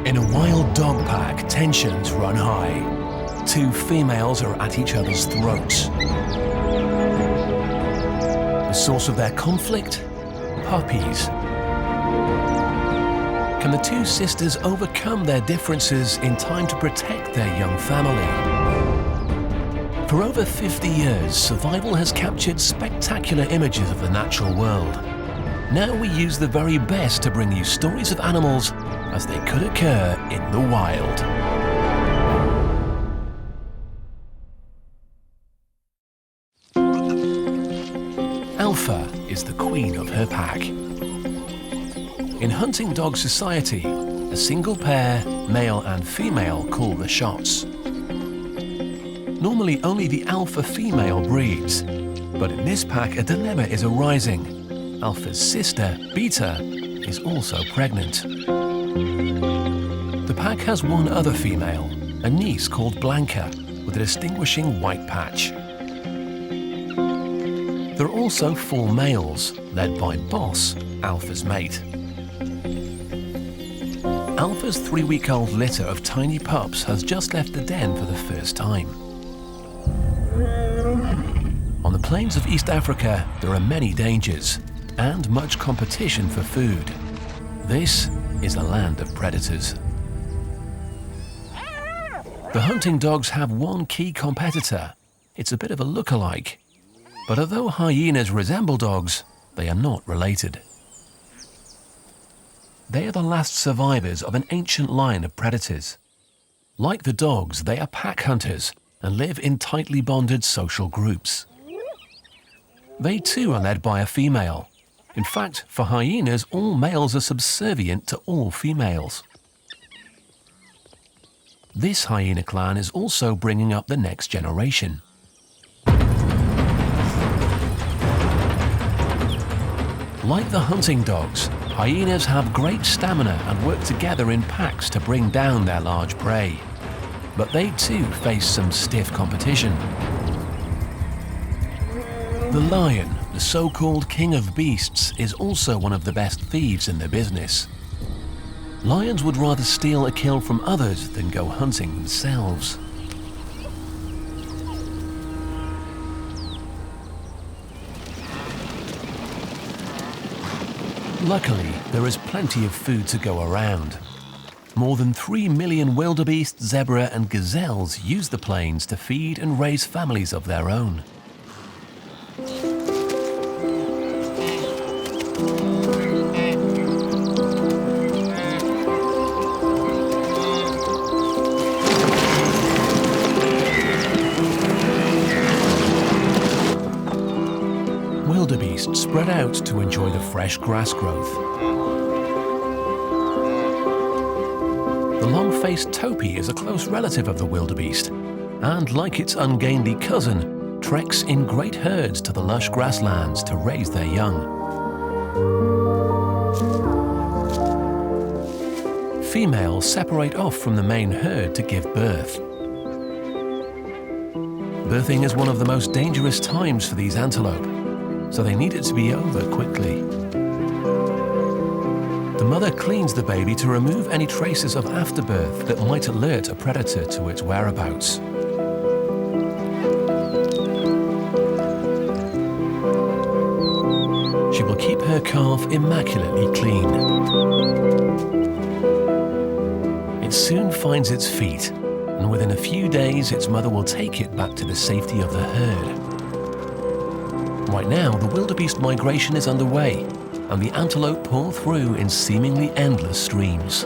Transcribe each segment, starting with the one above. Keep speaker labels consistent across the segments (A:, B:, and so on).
A: In a wild dog pack, tensions run high. Two females are at each other's throats. The source of their conflict? Puppies. Can the two sisters overcome their differences in time to protect their young family? For over 50 years, survival has captured spectacular images of the natural world. Now we use the very best to bring you stories of animals as they could occur in the wild. Alpha is the queen of her pack. In hunting dog society, a single pair, male and female, call the shots. Normally only the alpha female breeds, but in this pack a dilemma is arising. Alpha's sister, Beta, is also pregnant. The pack has one other female, a niece called Blanca, with a distinguishing white patch. There are also 4 males, led by Boss, Alpha's mate. Alpha's 3-week-old litter of tiny pups has just left the den for the first time. On the plains of East Africa, there are many dangers and much competition for food. This is a land of predators. The hunting dogs have one key competitor. It's a bit of a look-alike. But although hyenas resemble dogs, they are not related. They are the last survivors of an ancient line of predators. Like the dogs, they are pack hunters and live in tightly bonded social groups. They too are led by a female. In fact, for hyenas, all males are subservient to all females. This hyena clan is also bringing up the next generation. Like the hunting dogs, hyenas have great stamina and work together in packs to bring down their large prey. But they too face some stiff competition. The lion, the so-called king of beasts, is also one of the best thieves in the business. Lions would rather steal a kill from others than go hunting themselves. Luckily, there is plenty of food to go around. More than 3 million wildebeest, zebra and gazelles use the plains to feed and raise families of their own. Wildebeest spread out to enjoy the fresh grass growth. The long-faced Topi is a close relative of the wildebeest, and like its ungainly cousin, treks in great herds to the lush grasslands to raise their young. Females separate off from the main herd to give birth. Birthing is one of the most dangerous times for these antelope, so they need it to be over quickly. The mother cleans the baby to remove any traces of afterbirth that might alert a predator to its whereabouts. She will keep her calf immaculately clean. It soon finds its feet, and within a few days its mother will take it back to the safety of the herd. Right now, the wildebeest migration is underway, and the antelope pour through in seemingly endless streams.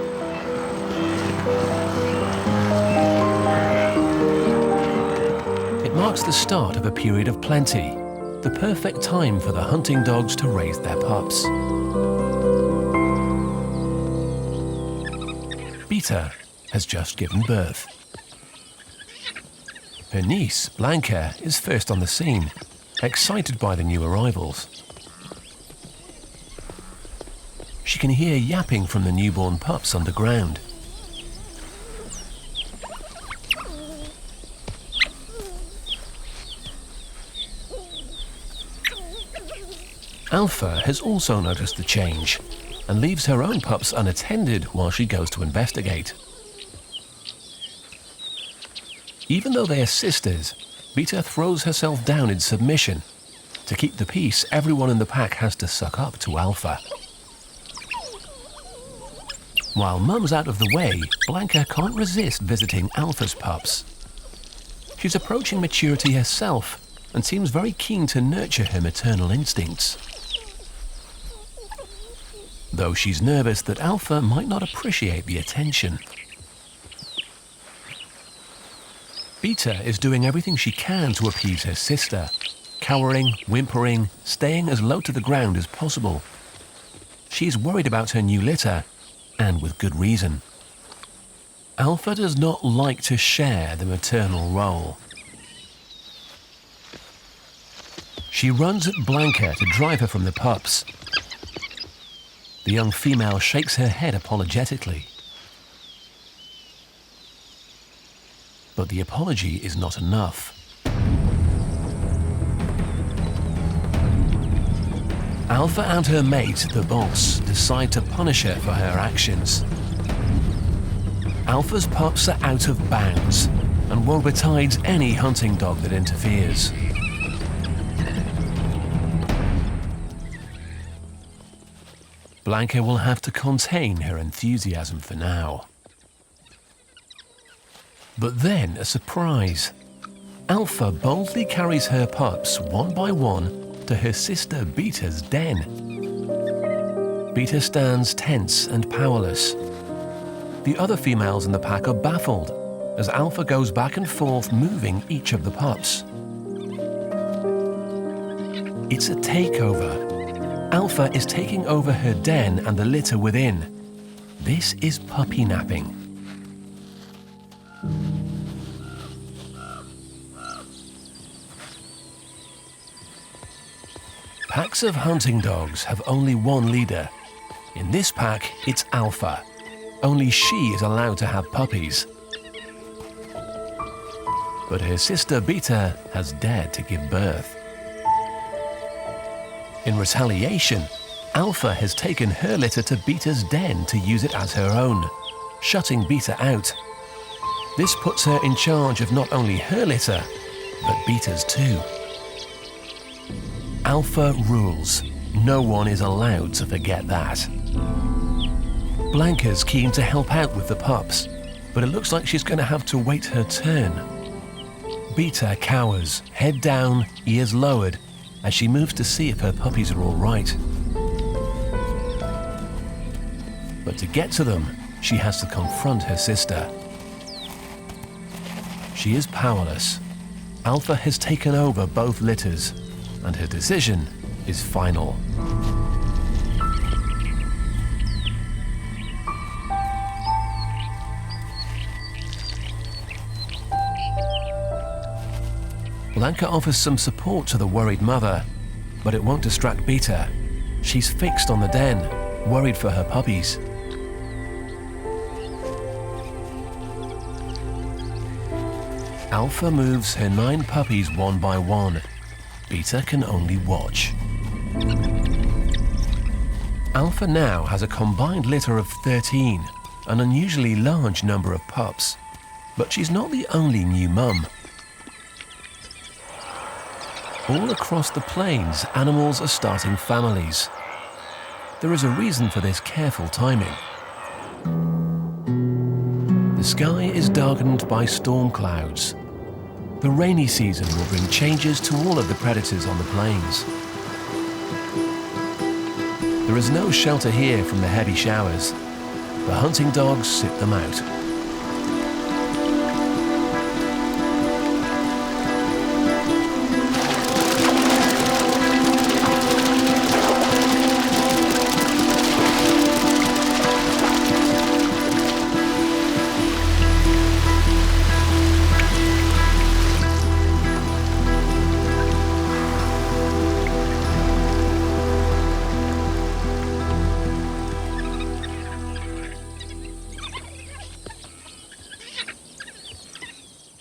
A: It marks the start of a period of plenty, the perfect time for the hunting dogs to raise their pups. Beta has just given birth. Her niece, Blanca, is first on the scene, excited by the new arrivals. She can hear yapping from the newborn pups underground. Alpha has also noticed the change. and leaves her own pups unattended while she goes to investigate. Even though they are sisters, Beta throws herself down in submission. To keep the peace, everyone in the pack has to suck up to Alpha. While Mum's out of the way, Blanca can't resist visiting Alpha's pups. She's approaching maturity herself and seems very keen to nurture her maternal instincts. Though she's nervous that Alpha might not appreciate the attention. Beta is doing everything she can to appease her sister, cowering, whimpering, staying as low to the ground as possible. She's worried about her new litter, and with good reason. Alpha does not like to share the maternal role. She runs at Blanca to drive her from the pups. The young female shakes her head apologetically. But the apology is not enough. Alpha and her mate, the boss, decide to punish her for her actions. Alpha's pups are out of bounds and will betide any hunting dog that interferes. Blanca will have to contain her enthusiasm for now. But then a surprise. Alpha boldly carries her pups one by one to her sister Beta's den. Beta stands tense and powerless. The other females in the pack are baffled as Alpha goes back and forth moving each of the pups. It's a takeover. Alpha is taking over her den and the litter within. This is puppy napping. Packs of hunting dogs have only one leader. In this pack, it's Alpha. Only she is allowed to have puppies. But her sister Beta has dared to give birth. In retaliation, Alpha has taken her litter to Beta's den to use it as her own, shutting Beta out. This puts her in charge of not only her litter, but Beta's too. Alpha rules. No one is allowed to forget that. Blanca's keen to help out with the pups, but it looks like she's going to have to wait her turn. Beta cowers, head down, ears lowered, as she moves to see if her puppies are all right. But to get to them, she has to confront her sister. She is powerless. Alpha has taken over both litters, and her decision is final. Blanca offers some support to the worried mother, but it won't distract Beta. She's fixed on the den, worried for her puppies. Alpha moves her 9 puppies one by one. Beta can only watch. Alpha now has a combined litter of 13, an unusually large number of pups. But she's not the only new mum. All across the plains, animals are starting families. There is a reason for this careful timing. The sky is darkened by storm clouds. The rainy season will bring changes to all of the predators on the plains. There is no shelter here from the heavy showers. The hunting dogs sit them out.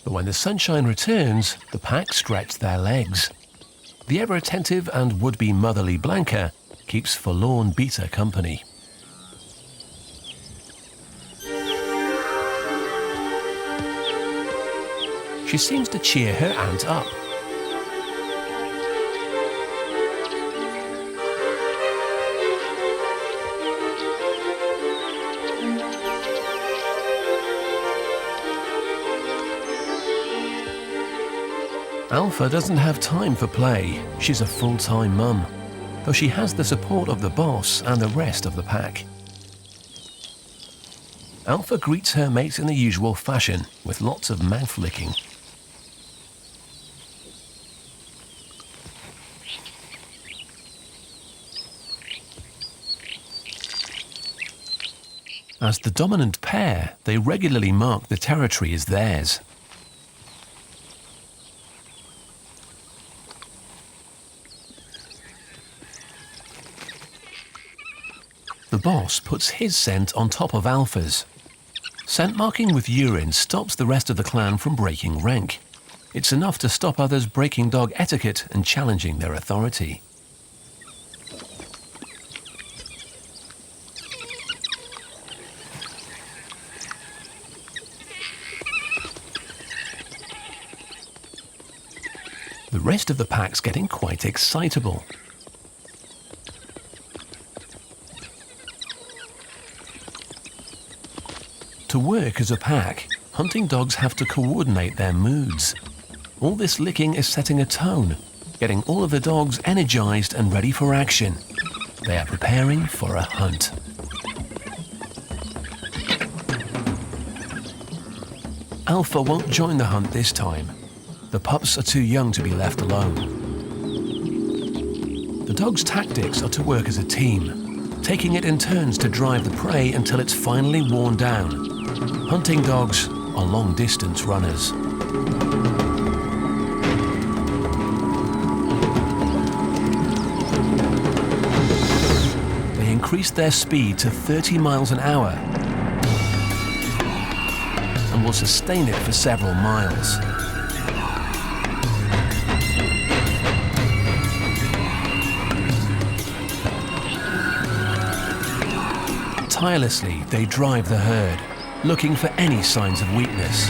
A: But when the sunshine returns, the pack stretch their legs. The ever-attentive and would-be motherly Blanca keeps forlorn Beta company. She seems to cheer her aunt up. Alpha doesn't have time for play. She's a full-time mum, though she has the support of the boss and the rest of the pack. Alpha greets her mates in the usual fashion, with lots of mouth licking. As the dominant pair, they regularly mark the territory as theirs. The boss puts his scent on top of Alpha's. Scent marking with urine stops the rest of the clan from breaking rank. It's enough to stop others breaking dog etiquette and challenging their authority. The rest of the pack's getting quite excitable. To work as a pack, hunting dogs have to coordinate their moods. All this licking is setting a tone, getting all of the dogs energized and ready for action. They are preparing for a hunt. Alpha won't join the hunt this time. The pups are too young to be left alone. The dogs' tactics are to work as a team, taking it in turns to drive the prey until it's finally worn down. Hunting dogs are long-distance runners. They increased their speed to 30 miles an hour and will sustain it for several miles. Tirelessly, they drive the herd, looking for any signs of weakness.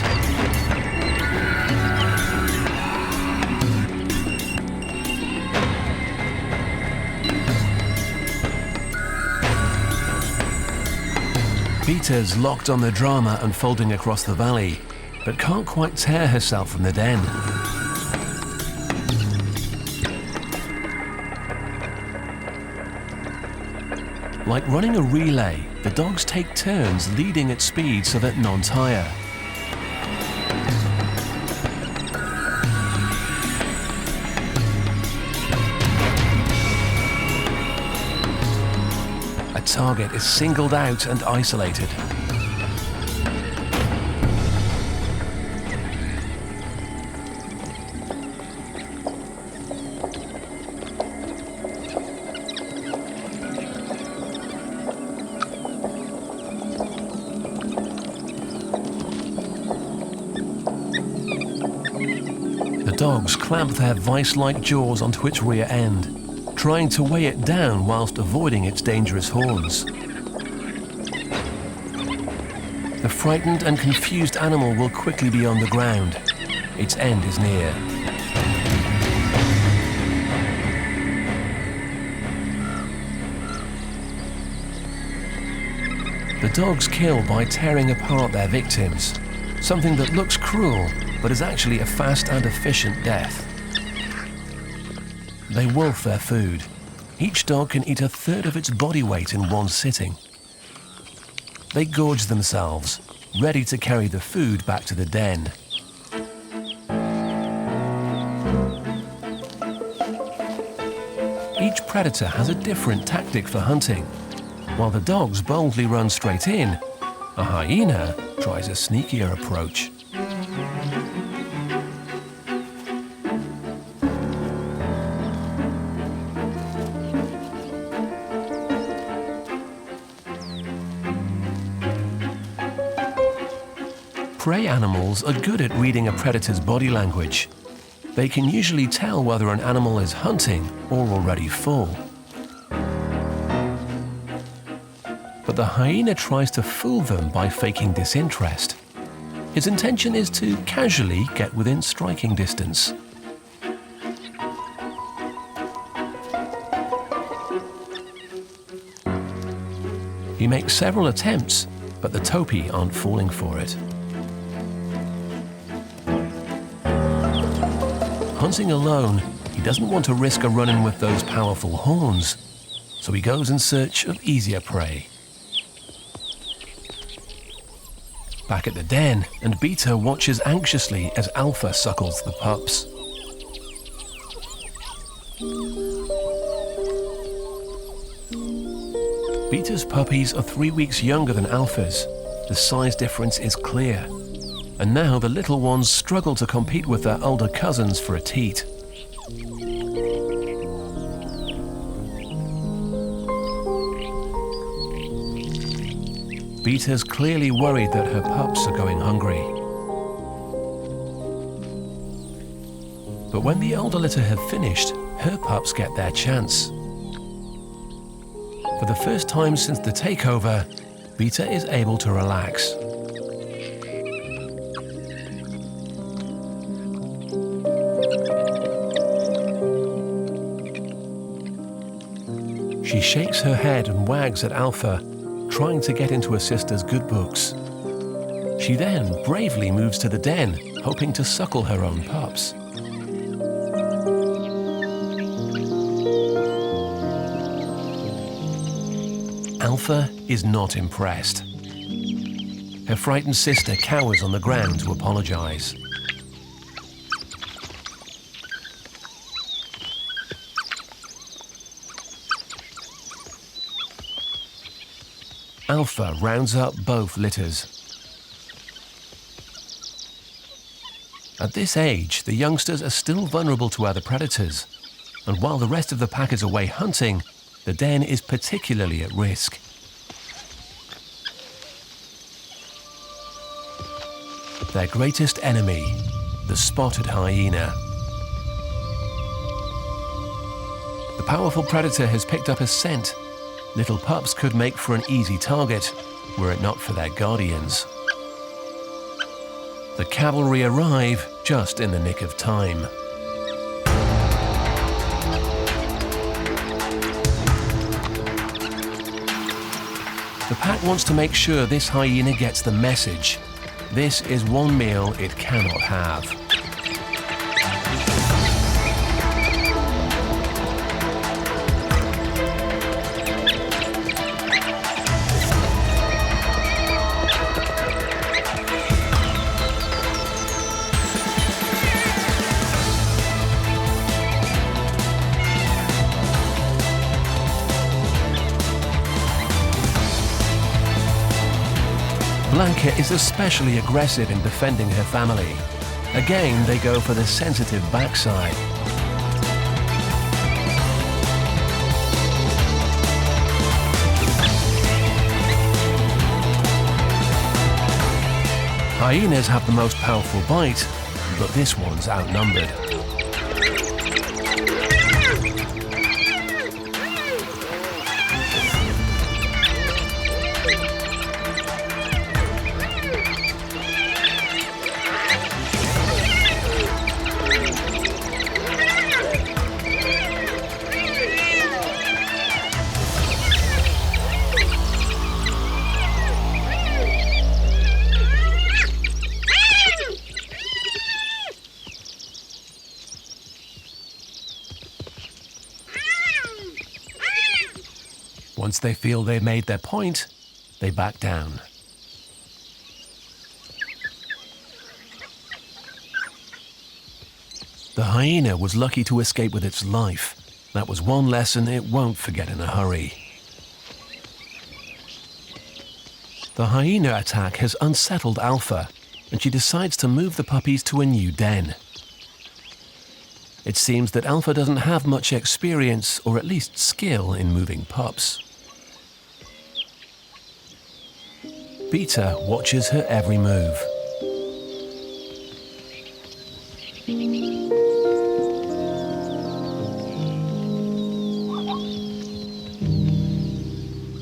A: Peter's locked on the drama unfolding across the valley, but can't quite tear herself from the den. Like running a relay, the dogs take turns leading at speed so that none tire. A target is singled out and isolated. Dogs clamp their vice-like jaws onto its rear end, trying to weigh it down whilst avoiding its dangerous horns. The frightened and confused animal will quickly be on the ground. Its end is near. The dogs kill by tearing apart their victims, something that looks cruel but is actually a fast and efficient death. They wolf their food. Each dog can eat a third of its body weight in one sitting. They gorge themselves, ready to carry the food back to the den. Each predator has a different tactic for hunting. While the dogs boldly run straight in, a hyena tries a sneakier approach. Prey animals are good at reading a predator's body language. They can usually tell whether an animal is hunting or already full. But the hyena tries to fool them by faking disinterest. His intention is to casually get within striking distance. He makes several attempts, but the Topi aren't falling for it. Hunting alone, he doesn't want to risk a run-in with those powerful horns, so he goes in search of easier prey. Back at the den, and Beta watches anxiously as Alpha suckles the pups. Beta's puppies are 3 weeks younger than Alpha's. The size difference is clear. And now the little ones struggle to compete with their older cousins for a teat. Beta's clearly worried that her pups are going hungry. But when the older litter have finished, her pups get their chance. For the first time since the takeover, Beta is able to relax. She shakes her head and wags at Alpha, trying to get into her sister's good books. She then bravely moves to the den, hoping to suckle her own pups. Alpha is not impressed. Her frightened sister cowers on the ground to apologize. Alpha rounds up both litters. At this age, the youngsters are still vulnerable to other predators, and while the rest of the pack is away hunting, the den is particularly at risk. Their greatest enemy, the spotted hyena. The powerful predator has picked up a scent. Little pups could make for an easy target, were it not for their guardians. The cavalry arrive just in the nick of time. The pack wants to make sure this hyena gets the message. This is one meal it cannot have. Blanca is especially aggressive in defending her family. Again, they go for the sensitive backside. Hyenas have the most powerful bite, but this one's outnumbered. Once they feel they've made their point, they back down. The hyena was lucky to escape with its life. That was one lesson it won't forget in a hurry. The hyena attack has unsettled Alpha, and she decides to move the puppies to a new den. It seems that Alpha doesn't have much experience, or at least skill, in moving pups. Beta watches her every move.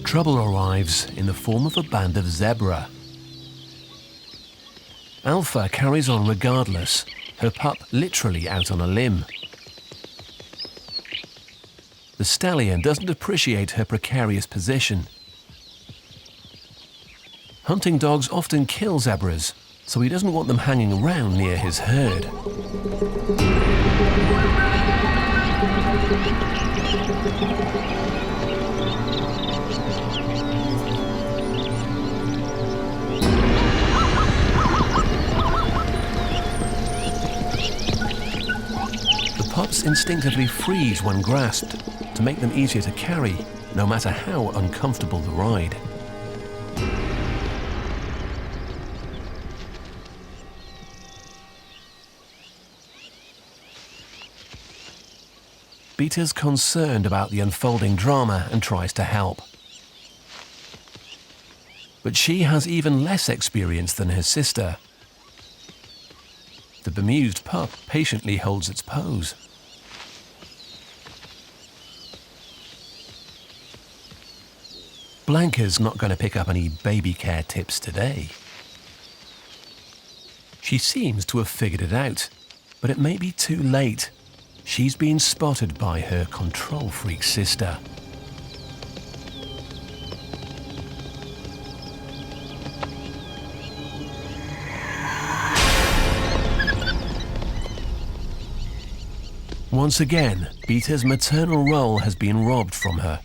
A: Trouble arrives in the form of a band of zebra. Alpha carries on regardless, her pup literally out on a limb. The stallion doesn't appreciate her precarious position. Hunting dogs often kill zebras, so he doesn't want them hanging around near his herd. The pups instinctively freeze when grasped to make them easier to carry, no matter how uncomfortable the ride. Beta's concerned about the unfolding drama and tries to help. But she has even less experience than her sister. The bemused pup patiently holds its pose. Blanca's not going to pick up any baby care tips today. She seems to have figured it out, but it may be too late. She's been spotted by her control freak sister. Once again, Beta's maternal role has been robbed from her.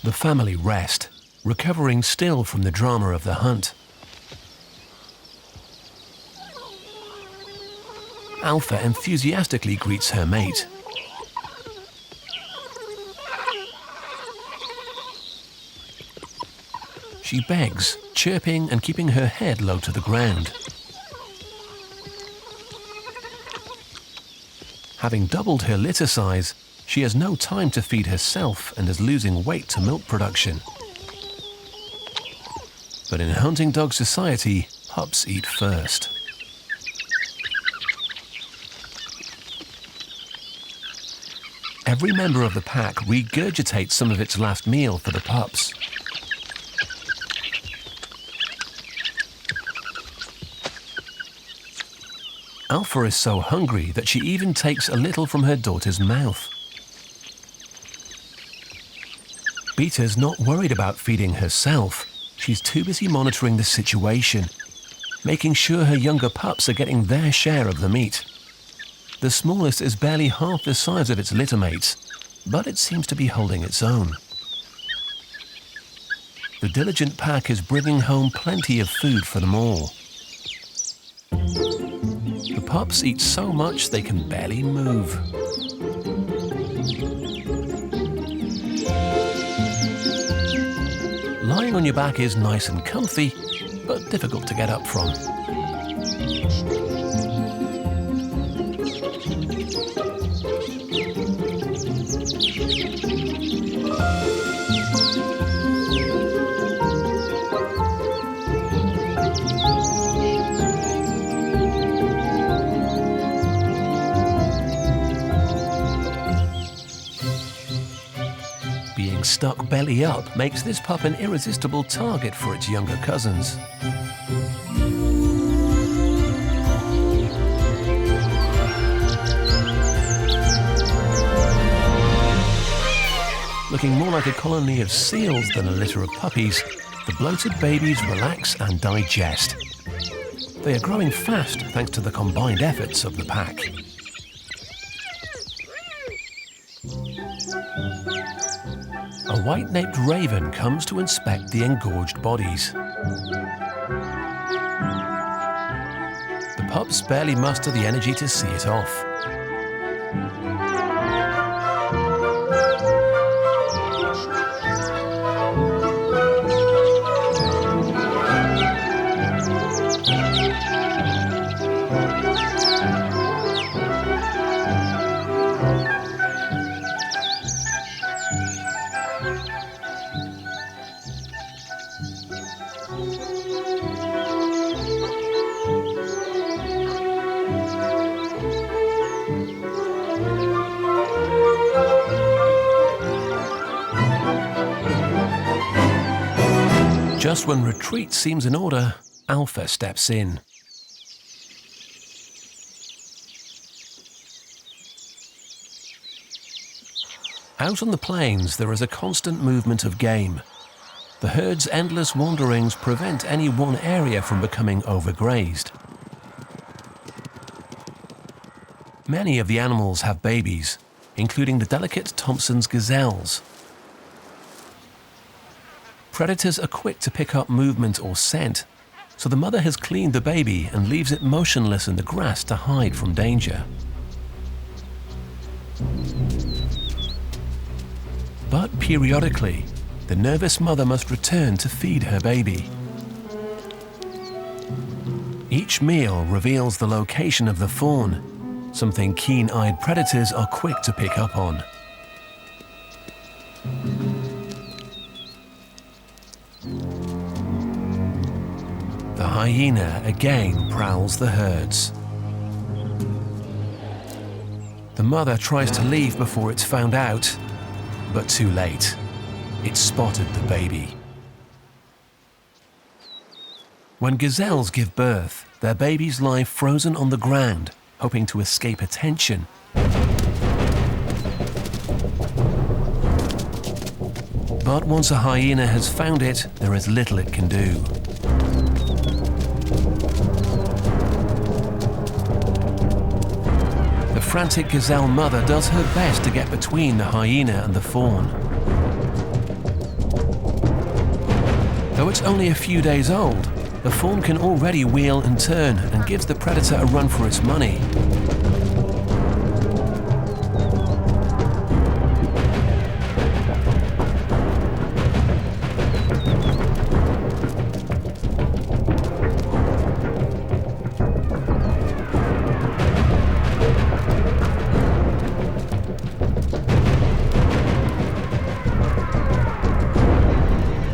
A: The family rest, recovering still from the drama of the hunt. Alpha enthusiastically greets her mate. She begs, chirping and keeping her head low to the ground. Having doubled her litter size, she has no time to feed herself and is losing weight to milk production. But in hunting dog society, pups eat first. Every member of the pack regurgitates some of its last meal for the pups. Alpha is so hungry that she even takes a little from her daughter's mouth. Beta's not worried about feeding herself. She's too busy monitoring the situation, making sure her younger pups are getting their share of the meat. The smallest is barely half the size of its litter mates, but it seems to be holding its own. The diligent pack is bringing home plenty of food for them all. The pups eat so much they can barely move. Lying on your back is nice and comfy, but difficult to get up from. Stuck belly up makes this pup an irresistible target for its younger cousins. Looking more like a colony of seals than a litter of puppies, the bloated babies relax and digest. They are growing fast thanks to the combined efforts of the pack. A white-naped raven comes to inspect the engorged bodies. The pups barely muster the energy to see it off. Just when retreat seems in order, Alpha steps in. Out on the plains, there is a constant movement of game. The herd's endless wanderings prevent any one area from becoming overgrazed. Many of the animals have babies, including the delicate Thompson's gazelles. Predators are quick to pick up movement or scent, so the mother has cleaned the baby and leaves it motionless in the grass to hide from danger. But periodically, the nervous mother must return to feed her baby. Each meal reveals the location of the fawn, something keen-eyed predators are quick to pick up on. The hyena again prowls the herds. The mother tries to leave before it's found out, but too late. It spotted the baby. When gazelles give birth, their babies lie frozen on the ground, hoping to escape attention. But once a hyena has found it, there is little it can do. The frantic gazelle mother does her best to get between the hyena and the fawn. Though it's only a few days old, the fawn can already wheel and turn and gives the predator a run for its money.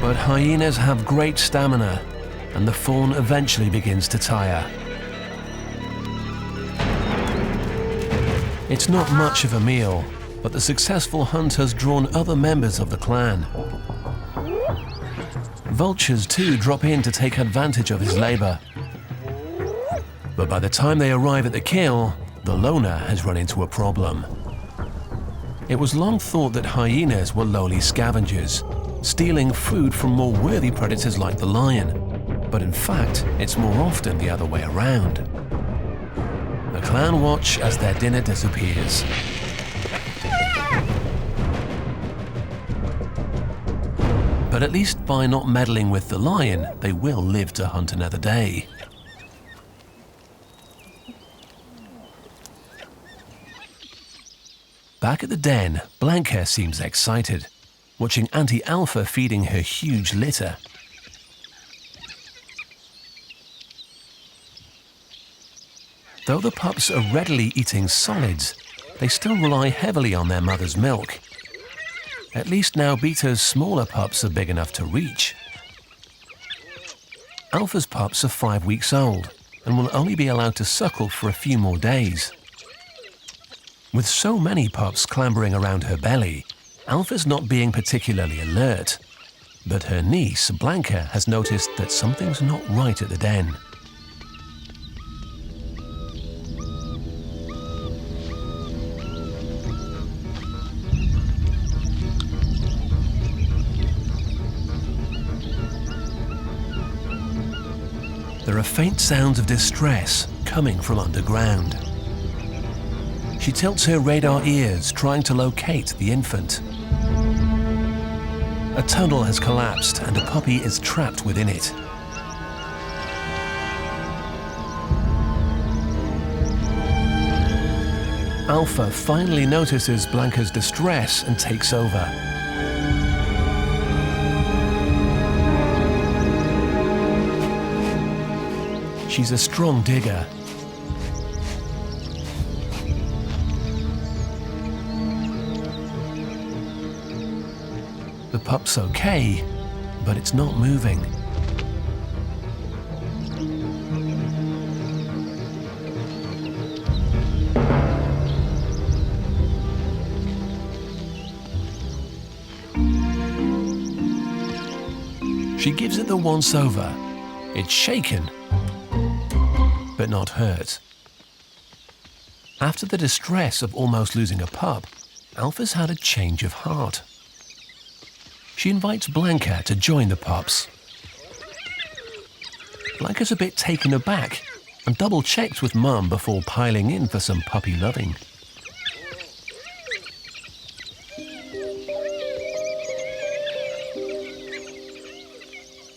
A: But hyenas have great stamina, and the fawn eventually begins to tire. It's not much of a meal, but the successful hunt has drawn other members of the clan. Vultures too drop in to take advantage of his labor. But by the time they arrive at the kill, the loner has run into a problem. It was long thought that hyenas were lowly scavengers, stealing food from more worthy predators like the lion. But in fact, it's more often the other way around. The clan watch as their dinner disappears. But at least by not meddling with the lion, they will live to hunt another day. Back at the den, Blanca seems excited, watching Auntie Alpha feeding her huge litter. Though the pups are readily eating solids, they still rely heavily on their mother's milk. At least now Beta's smaller pups are big enough to reach. Alpha's pups are 5 weeks old and will only be allowed to suckle for a few more days. With so many pups clambering around her belly, Alpha's not being particularly alert. But her niece, Blanca, has noticed that something's not right at the den. There are faint sounds of distress coming from underground. She tilts her radar ears, trying to locate the infant. A tunnel has collapsed and a puppy is trapped within it. Alpha finally notices Blanca's distress and takes over. She's a strong digger. The pup's okay, but it's not moving. She gives it the once-over. It's shaken, but not hurt. After the distress of almost losing a pup, Alpha's had a change of heart. She invites Blanca to join the pups. Blanca's a bit taken aback and double-checks with Mum before piling in for some puppy loving.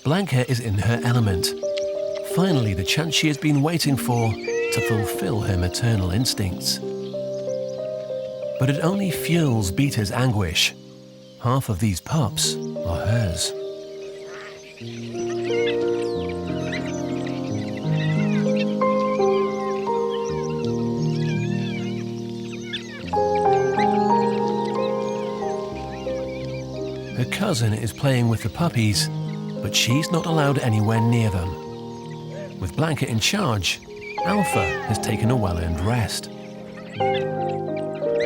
A: Blanca is in her element. Finally, the chance she has been waiting for to fulfill her maternal instincts. But it only fuels Beta's anguish. Half of these pups are hers. Her cousin is playing with the puppies, but she's not allowed anywhere near them. With Blanca in charge, Alpha has taken a well-earned rest.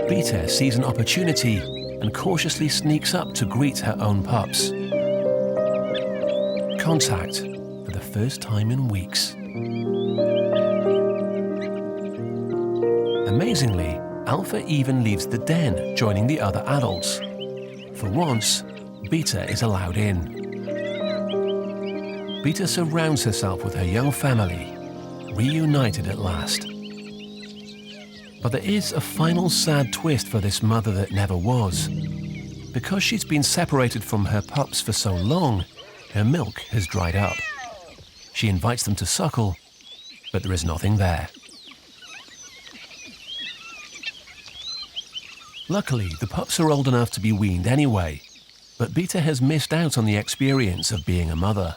A: Beta sees an opportunity and cautiously sneaks up to greet her own pups. Contact for the first time in weeks. Amazingly, Alpha even leaves the den, joining the other adults. For once, Beta is allowed in. Beta surrounds herself with her young family, reunited at last. But there is a final sad twist for this mother that never was. Because she's been separated from her pups for so long, her milk has dried up. She invites them to suckle, but there is nothing there. Luckily, the pups are old enough to be weaned anyway, but Beta has missed out on the experience of being a mother.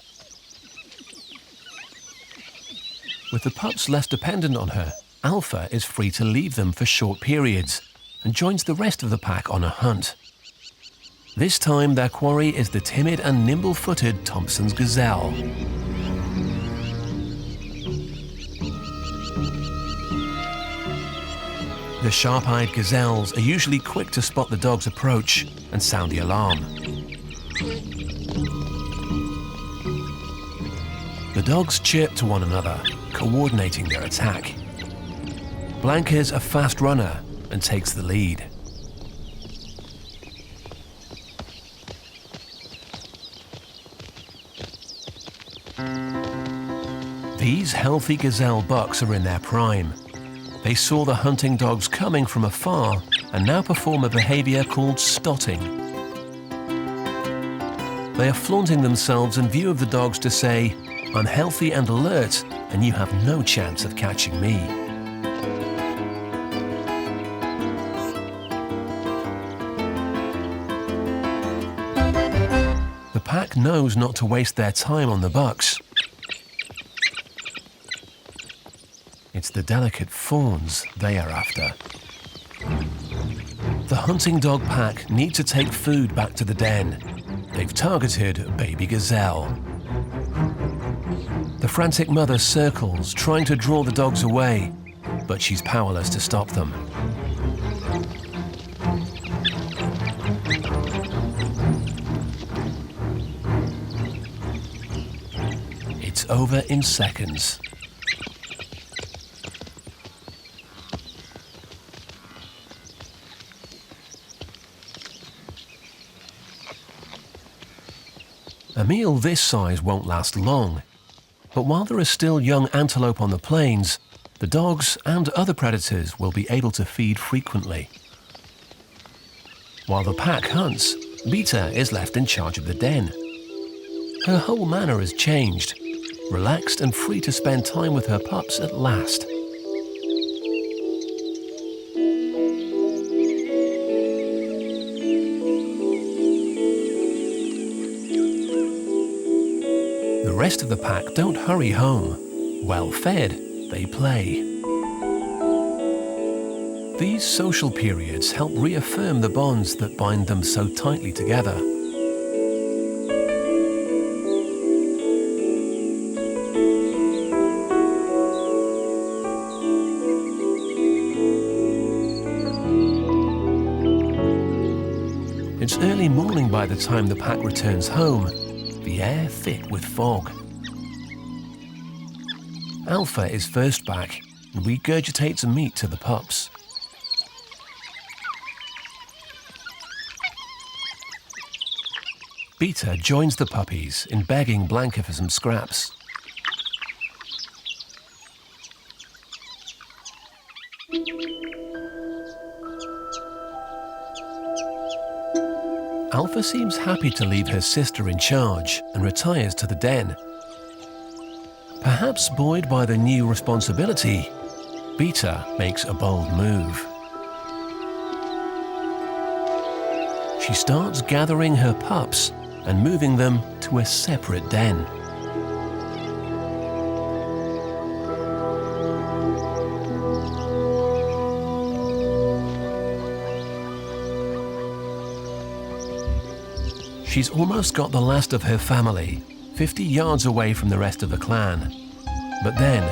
A: With the pups less dependent on her, Alpha is free to leave them for short periods and joins the rest of the pack on a hunt. This time their quarry is the timid and nimble-footed Thompson's gazelle. The sharp-eyed gazelles are usually quick to spot the dog's approach and sound the alarm. The dogs chirp to one another, coordinating their attack. Blanca's a fast runner and takes the lead. These healthy gazelle bucks are in their prime. They saw the hunting dogs coming from afar and now perform a behaviour called stotting. They are flaunting themselves in view of the dogs to say, "I'm healthy and alert, and you have no chance of catching me." The pack knows not to waste their time on the bucks. It's the delicate fawns they are after. The hunting dog pack need to take food back to the den. They've targeted a baby gazelle. The frantic mother circles, trying to draw the dogs away, but she's powerless to stop them. It's over in seconds. A meal this size won't last long, but while there are still young antelope on the plains, the dogs and other predators will be able to feed frequently. While the pack hunts, Beta is left in charge of the den. Her whole manner has changed, relaxed and free to spend time with her pups at last. The rest of the pack don't hurry home. Well fed, they play. These social periods help reaffirm the bonds that bind them so tightly together. It's early morning by the time the pack returns home, the air thick with fog. Alpha is first back and regurgitates meat to the pups. Beta joins the puppies in begging Blanca for some scraps. Alpha seems happy to leave her sister in charge and retires to the den. Perhaps buoyed by the new responsibility, Beta makes a bold move. She starts gathering her pups and moving them to a separate den. She's almost got the last of her family, 50 yards away from the rest of the clan. But then,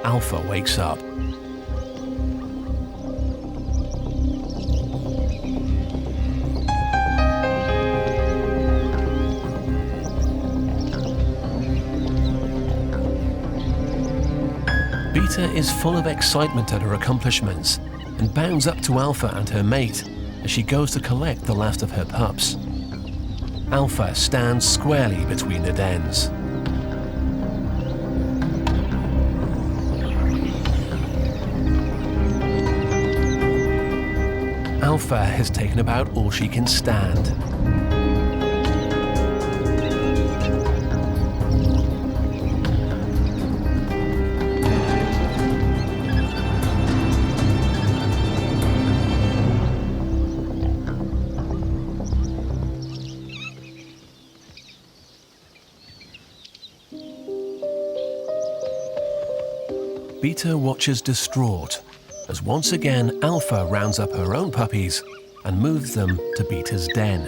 A: Alpha wakes up. Beta is full of excitement at her accomplishments and bounds up to Alpha and her mate as she goes to collect the last of her pups. Alpha stands squarely between the dens. Alpha has taken about all she can stand. Beta watches distraught as once again Alpha rounds up her own puppies and moves them to Beta's den.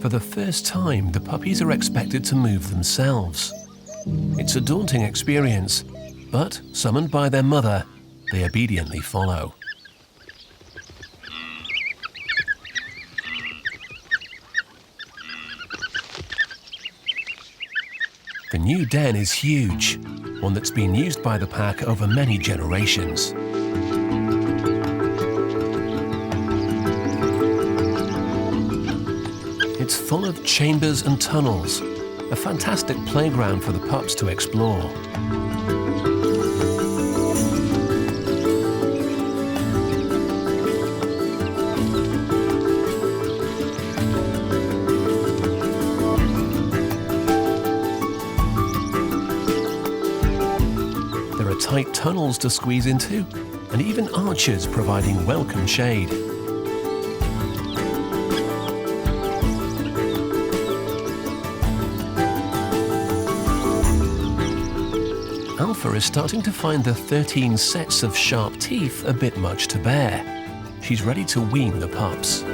A: For the first time, the puppies are expected to move themselves. It's a daunting experience, but summoned by their mother, they obediently follow. The new den is huge, one that's been used by the pack over many generations. It's full of chambers and tunnels, a fantastic playground for the pups to explore. Tight tunnels to squeeze into, and even arches providing welcome shade. Alpha is starting to find the 13 sets of sharp teeth a bit much to bear. She's ready to wean the pups.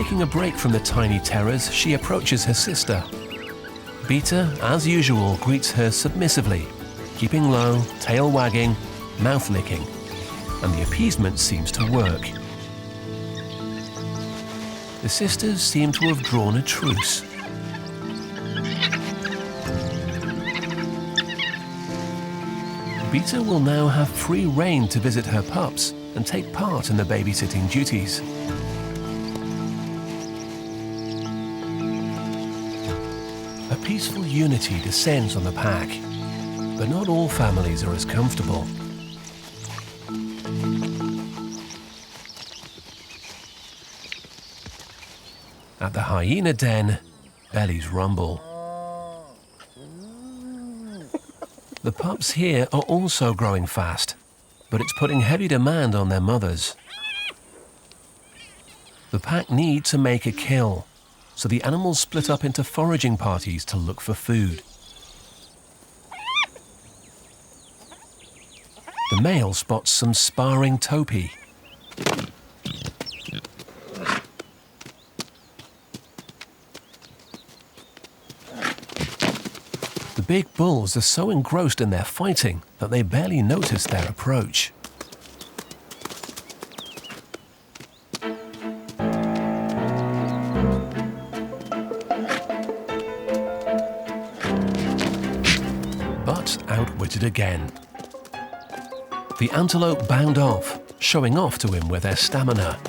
A: Taking a break from the tiny terrors, she approaches her sister. Beta, as usual, greets her submissively, keeping low, tail wagging, mouth licking, and the appeasement seems to work. The sisters seem to have drawn a truce. Beta will now have free rein to visit her pups and take part in the babysitting duties. A peaceful unity descends on the pack, but not all families are as comfortable. At the hyena den, bellies rumble. The pups here are also growing fast, but it's putting heavy demand on their mothers. The pack need to make a kill, so the animals split up into foraging parties to look for food. The male spots some sparring Topi. big bulls are so engrossed in their fighting that they barely notice their approach. But outwitted again. The antelope bound off, showing off to him with their stamina.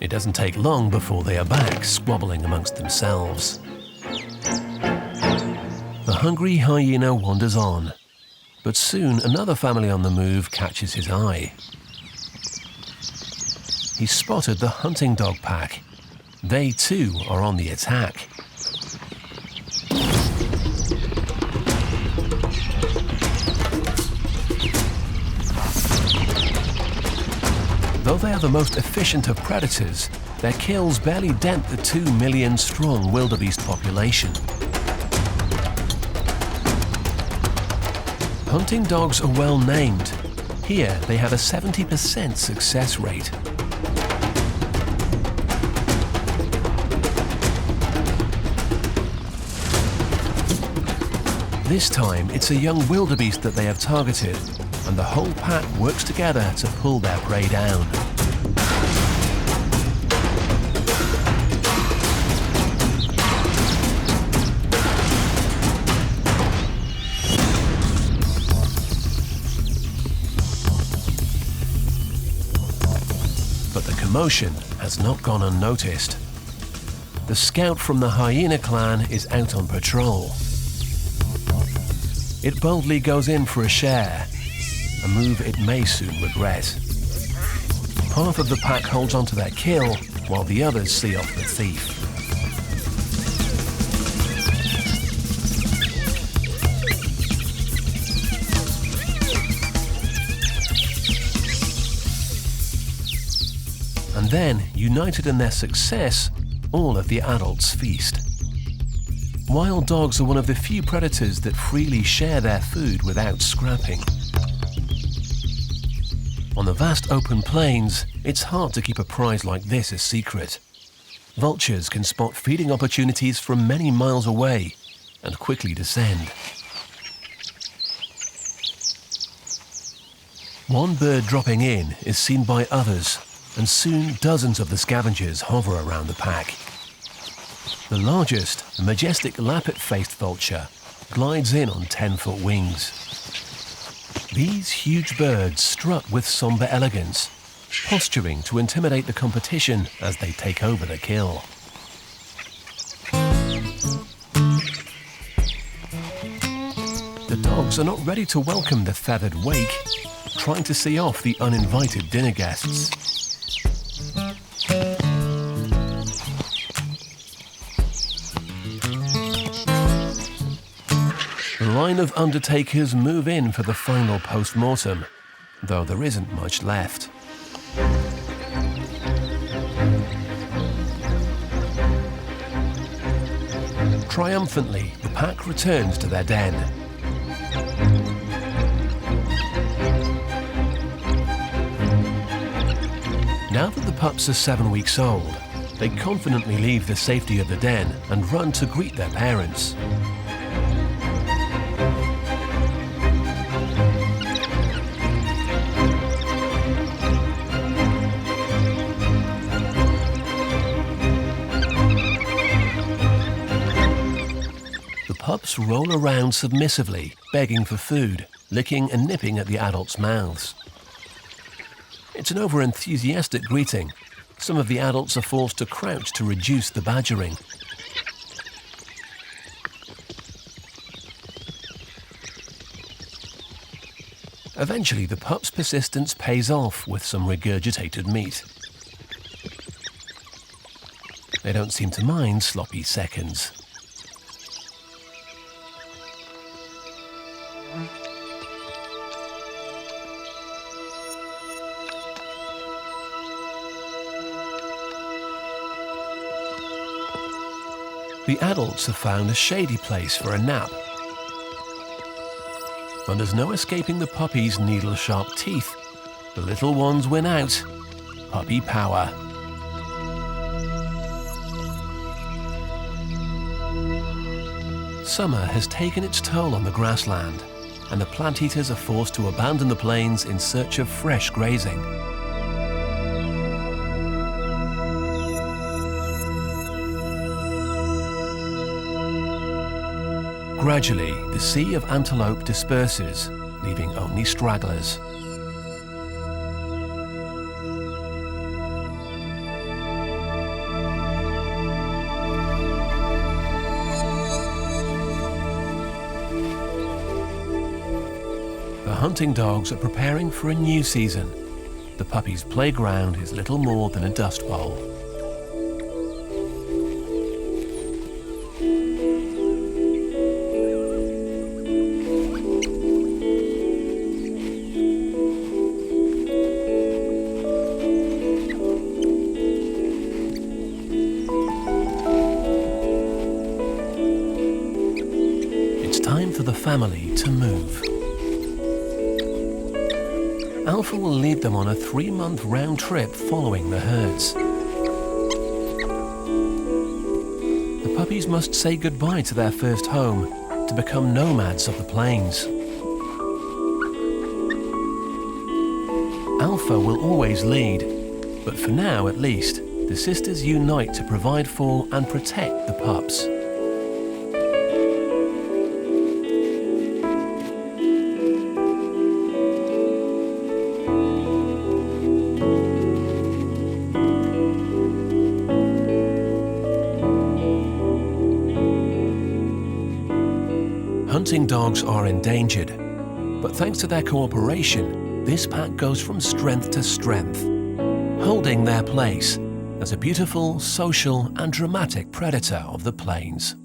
A: It doesn't take long before they are back, squabbling amongst themselves. The hungry hyena wanders on, but soon another family on the move catches his eye. He spotted the hunting dog pack. They too are on the attack. Though they are the most efficient of predators, their kills barely dent the 2 million strong wildebeest population. Hunting dogs are well named. Here they have a 70% success rate. This time it's a young wildebeest that they have targeted, and the whole pack works together to pull their prey down. But the commotion has not gone unnoticed. The scout from the hyena clan is out on patrol. It boldly goes in for a share, a move it may soon regret. Half of the pack holds onto their kill, while the others see off the thief. And then, united in their success, all of the adults feast. Wild dogs are one of the few predators that freely share their food without scrapping. On the vast open plains, it's hard to keep a prize like this a secret. Vultures can spot feeding opportunities from many miles away and quickly descend. One bird dropping in is seen by others, and soon dozens of the scavengers hover around the pack. The largest, the majestic lappet-faced vulture, glides in on 10-foot wings. These huge birds strut with somber elegance, posturing to intimidate the competition as they take over the kill. The dogs are not ready to welcome the feathered wake, trying to see off the uninvited dinner guests. The line of undertakers move in for the final post-mortem, though there isn't much left. Triumphantly, the pack returns to their den. Now that the pups are 7 weeks old, they confidently leave the safety of the den and run to greet their parents. Pups roll around submissively, begging for food, licking and nipping at the adults' mouths. It's an over-enthusiastic greeting. Some of the adults are forced to crouch to reduce the badgering. Eventually, the pup's persistence pays off with some regurgitated meat. They don't seem to mind sloppy seconds. The adults have found a shady place for a nap. But there's no escaping the puppy's needle-sharp teeth. The little ones win out, puppy power. Summer has taken its toll on the grassland, and the plant eaters are forced to abandon the plains in search of fresh grazing. Gradually, the sea of antelope disperses, leaving only stragglers. The hunting dogs are preparing for a new season. The puppies' playground is little more than a dust bowl. It's time for the family to move. Alpha will lead them on a 3-month round trip following the herds. The puppies must say goodbye to their first home to become nomads of the plains. Alpha will always lead, but for now at least, the sisters unite to provide for and protect the pups. Hunting dogs are endangered, but thanks to their cooperation, this pack goes from strength to strength, holding their place as a beautiful, social and dramatic predator of the plains.